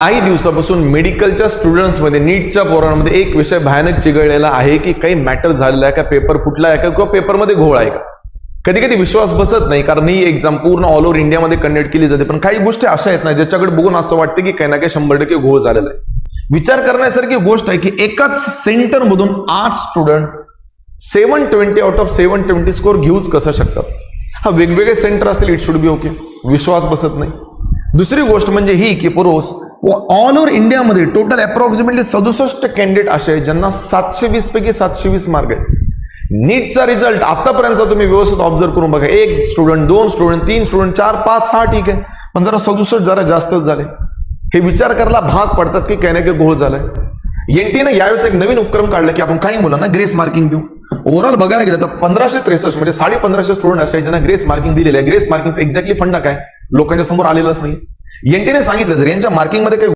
काही दिवसापासून मेडिकलच्या स्टुडंट्समध्ये नीटच्या पोरांमध्ये एक विषय भयानक चिघळलेला आहे की काही मॅटर झालेला आहे का, पेपर फुटला आहे का, किंवा पेपरमध्ये घोळ आहे का. कधी कधी विश्वास बसत नाही, कारण ही एक्झाम पूर्ण ऑल ओव्हर इंडियामध्ये कंडक्ट केली जाते, पण काही गोष्टी अशा आहेत ना ज्याच्याकडे बघून असं वाटतं की काही ना काही 100% घोळ झालेला आहे. विचार करण्यासारखी गोष्ट आहे की एकाच सेंटर मधून 8 स्टुडंट 720 आउट ऑफ 720 स्कोर घेऊच कसं शकतात. हा वेगवेगळे सेंटर असतील, इट शुड बी ओके. विश्वास बसत नाही. दुसरी गोष्ट म्हणजे ही की पुरोस ऑल ओव्हर इंडियामध्ये टोटल अप्रॉक्सिमेटली 67 कॅन्डिडेट असे आहेत ज्यांना 720 पैकी 720 मार्क आहेत. नीटचा रिझल्ट आतापर्यंत तुम्ही व्यवस्थित ऑब्झर्व करून बघा, 1 स्टुडंट 2 स्टुडंट 3 स्टुडंट 4 5 6 ठीक आहे, पण जरा 67 जरा जास्तच झाले. हे विचार करायला भाग पडतात की काही ना काही घोळ झालाय. एनटीने यावेळेस एक नवीन उपक्रम काढला की आपण काही मुलांना ग्रेस मार्किंग देऊ. ओव्हरऑल बघायला गेलं तर 1563 म्हणजे 1550 स्टुडंट असे ज्यांना ग्रेस मार्किंग दिलेले आहे. ग्रेस मार्किंग एक्झॅक्टली फंडा काय लोकांच्या समोर आलेलंच नाही. एनटीने सांगितलं जर यांच्या मार्किंग मध्ये काही